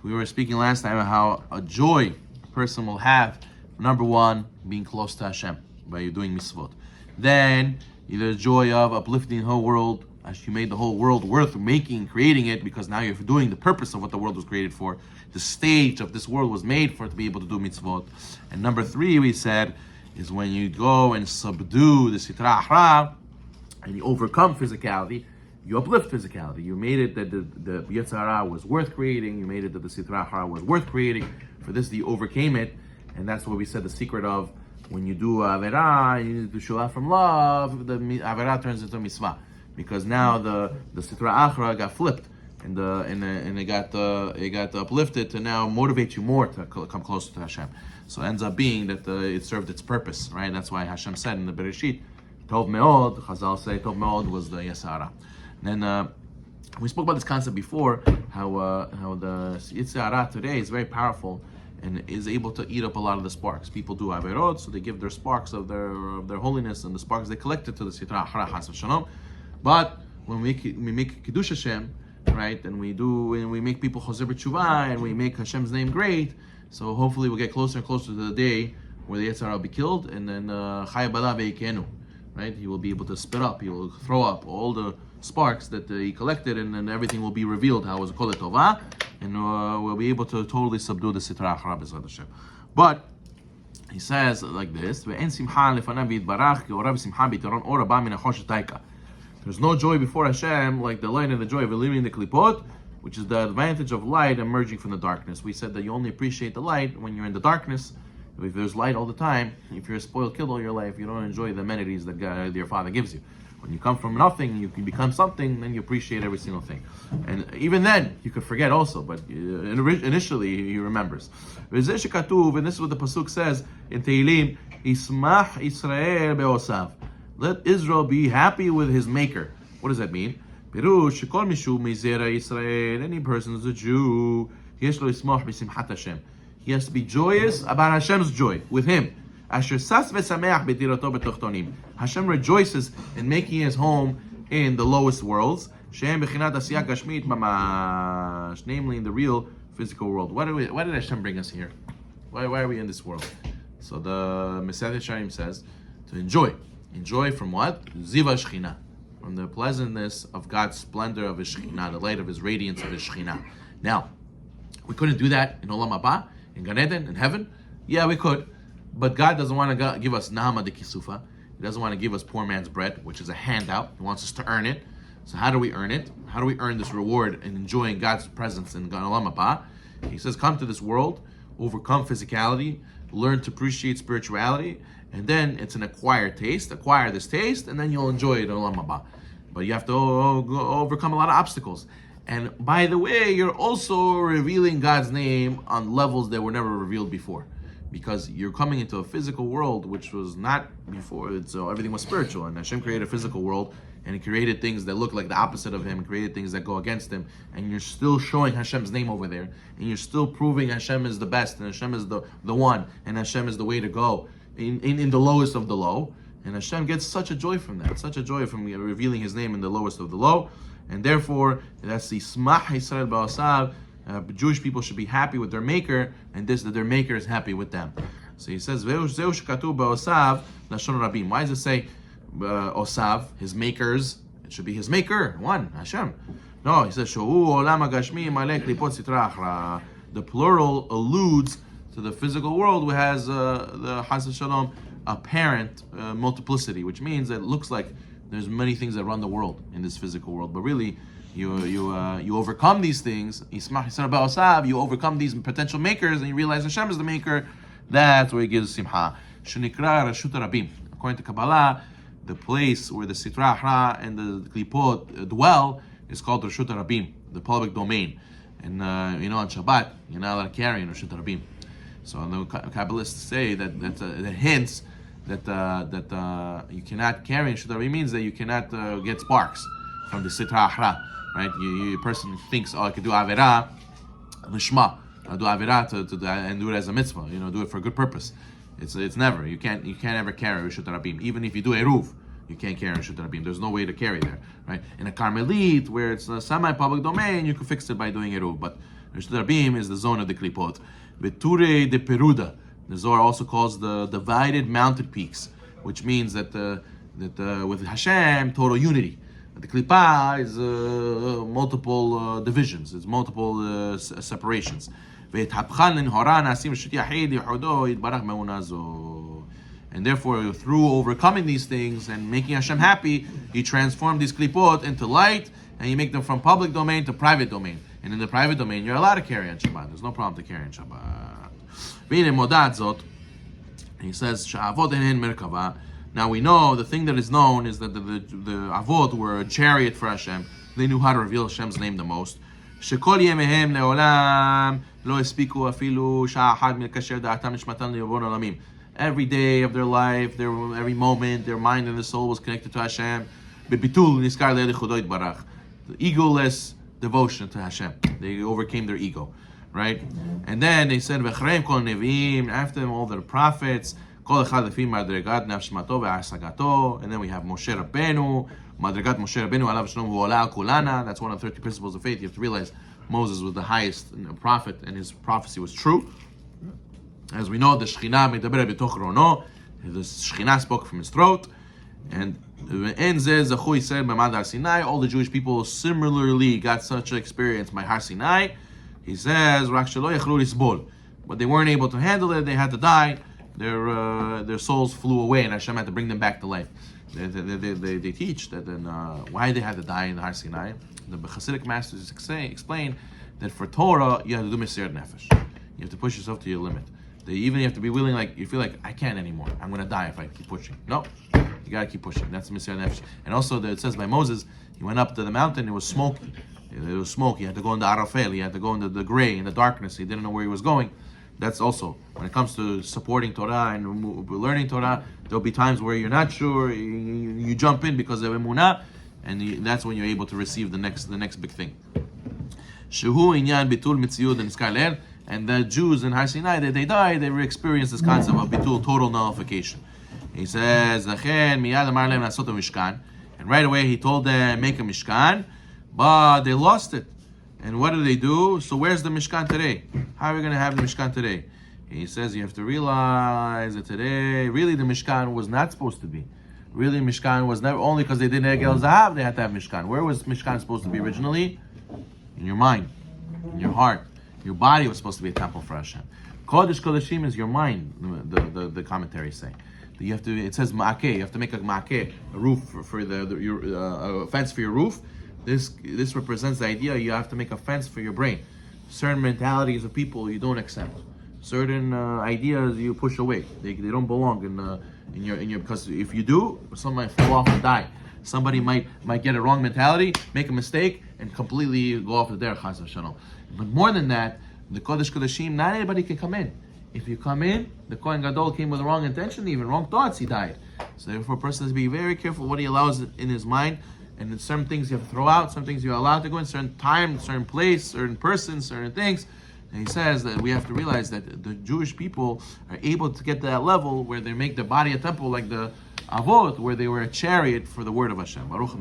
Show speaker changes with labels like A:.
A: We were speaking last time about how a joy a person will have, number one, being close to Hashem by doing mitzvot. Then, the joy of uplifting the whole world, as you made the whole world worth making, creating it, because now you're doing the purpose of what the world was created for. The stage of this world was made for it to be able to do mitzvot. And number three, we said, is when you go and subdue the sitra achra, and you overcome physicality, you uplift physicality. You made it that the Yetzer Hara was worth creating. You made it that the Sitra Achra was worth creating. For this, you overcame it. And that's what we said the secret of when you do Averah, you need to show out from love, the Averah turns into Mitzvah. Because now the Sitra Achra got flipped. And it got uplifted to now motivate you more to come closer to Hashem. So it ends up being that it served its purpose, right? That's why Hashem said in the Bereshit, Tov Me'od, Chazal say Tov Me'od was the Yetzer Hara. Then we spoke about this concept before, how the Yetzer Hara today is very powerful and is able to eat up a lot of the sparks. People do Averot, so they give their sparks of their holiness and the sparks they collected to the Sitra Achra Chas v'Shalom. But when we make Kiddush Hashem, right, and we make people Choser B'Tshuva, and we make Hashem's name great, so hopefully we'll get closer and closer to the day where the Yetzer Hara will be killed, and then Chaya Bala Ve'ikenu, right? He will be able to spit up, he will throw up all the sparks that he collected, and then everything will be revealed how it was Kol Tova, and we'll be able to totally subdue the Sitra Achra B'Ezrat Hashem. But he says like this: there's no joy before Hashem like the light and the joy of eliminating the klipot, which is the advantage of light emerging from the darkness. We said that you only appreciate the light when you're in the darkness. If there's light all the time, if you're a spoiled kid all your life, you don't enjoy the amenities that your Father gives you. When you come from nothing, you can become something, then you appreciate every single thing. And even then, you could forget also, but initially he remembers. And this is what the Pasuk says in Tehillim, Ismach Israel be'osav. Let Israel be happy with his maker. What does that mean? Pirush, shekol mishu mizera Israel. Any person who's a Jew, he has to be joyous about Hashem's joy, with him. Hashem rejoices in making his home in the lowest worlds, namely in the real physical world. Why did Hashem bring us here? Why are we in this world? So the Mesech Yesharim says to enjoy. Enjoy from what? Ziva Shechina, from the pleasantness of God's splendor of His Shechina, the light of His radiance of His Shechina. Now, we couldn't do that in Olam Haba, in Gan Eden, in heaven. Yeah, we could. But God doesn't want to give us Nahama de Kisufa. He doesn't want to give us poor man's bread, which is a handout. He wants us to earn it. So how do we earn it? How do we earn this reward in enjoying God's presence in Olam Haba? He says, come to this world, overcome physicality, learn to appreciate spirituality, and then it's an acquired taste. Acquire this taste, and then you'll enjoy it in Olam Haba. But you have to overcome a lot of obstacles. And by the way, you're also revealing God's name on levels that were never revealed before. Because you're coming into a physical world which was not before, so everything was spiritual, and Hashem created a physical world, and He created things that look like the opposite of Him, and created things that go against Him, and you're still showing Hashem's name over there, and you're still proving Hashem is the best, and Hashem is the one, and Hashem is the way to go, in the lowest of the low, and Hashem gets such a joy from that, such a joy from revealing His name in the lowest of the low, and therefore, that's the Smach Yisrael Ba'asav. Jewish people should be happy with their maker, and that their maker is happy with them. So he says, Why does it say Osav, his makers? It should be his maker, one, Hashem. No, he says, the plural alludes to the physical world, which has the Chas v'Shalom apparent multiplicity, which means that it looks like there's many things that run the world in this physical world, but really, you overcome these things. You overcome these potential makers, and you realize Hashem is the maker. That's where He gives simcha. According to Kabbalah, the place where the Sitra Achra and the Klipot dwell is called Reshut Rabim, the public domain. And on Shabbat, you're not allowed to carry in Reshut Rabim. So the Kabbalists say that hints that you cannot carry in Reshut Rabim means that you cannot get sparks from the Sitra Achra. Right, a person thinks, I could do Averah, Lishma. I'll do Averah and do it as a mitzvah. Do it for a good purpose. It's never. You can't ever carry Reshut Rabim. Even if you do Eruv, you can't carry Reshut Rabim. There's no way to carry there. Right? In a Carmelit, where it's a semi-public domain, you can fix it by doing Eruv. But Reshut Rabim is the zone of the klipot. Veture de Peruda. The Zohar also calls the divided mounted peaks, which means that with Hashem, total unity. The klipa is multiple divisions. It's multiple separations. And therefore, through overcoming these things and making Hashem happy, He transformed these klipot into light, and You make them from public domain to private domain. And in the private domain, you're allowed to carry on Shabbat. There's no problem to carry on Shabbat. He says, now we know the thing that is known is that the Avot were a chariot for Hashem. They knew how to reveal Hashem's name the most. Every day of their life, every moment, their mind and their soul was connected to Hashem. The egoless devotion to Hashem. They overcame their ego, right? And then they said, after them all the prophets, and then we have Moshe Rabbeinu, Madrigat Moshe Rabbeinu, Alav Shalom, Hu Ola Kulana. That's one of the 30 principles of faith. You have to realize Moses was the highest prophet, and his prophecy was true. As we know, the Shekhinah medaber b'toch rono, the Shekhinah spoke from his throat, and all the Jewish people similarly got such an experience by Har Sinai. He says, but they weren't able to handle it. They had to die. Their souls flew away, and Hashem had to bring them back to life. They teach that why they had to die in Har Sinai. The Hasidic masters explain that for Torah you have to do Mesirat Nefesh. You have to push yourself to your limit. You have to be willing, like you feel like I can't anymore. I'm going to die if I keep pushing. No, you got to keep pushing. That's Mesirat Nefesh. And also, it says by Moses, he went up to the mountain. It was smoky. It was smoke. He had to go into Arafel. He had to go into the gray, in the darkness. He didn't know where he was going. That's also, when it comes to supporting Torah and learning Torah, there'll be times where you're not sure, you jump in because of emunah, and that's when you're able to receive the next big thing. Shehu inyan bitul mitziyud and iskar. And the Jews in Har Sinai, that they died, they experienced this concept of bitul, total nullification. He says, and right away he told them, make a mishkan, but they lost it. And what do they do? So where's the Mishkan today? How are we going to have the Mishkan today? He says you have to realize that today, really the Mishkan was not supposed to be. Really Mishkan was never, only because they did Egel Zahav, they had to have Mishkan. Where was Mishkan supposed to be originally? In your mind, in your heart. Your body was supposed to be a temple for Hashem. Kodesh Kodeshim is your mind, the commentaries say. You have to, it says ma'akeh, you have to make a ma'akeh, a roof for a fence for your roof. This represents the idea you have to make a fence for your brain. Certain mentalities of people you don't accept. Certain ideas you push away. They don't belong in your because if you do, somebody might fall off and die. Somebody might get a wrong mentality, make a mistake, and completely go off the derech chas v'shalom. But more than that, the Kodesh Kodeshim, not anybody can come in. If you come in, the Kohen Gadol came with the wrong intention, even wrong thoughts, he died. So therefore, a person has to be very careful what he allows in his mind. And in certain things you have to throw out, some things you're allowed to go in, certain time, certain place, certain person, certain things. And he says that we have to realize that the Jewish people are able to get to that level where they make their body a temple like the Avot, where they were a chariot for the word of Hashem. Baruch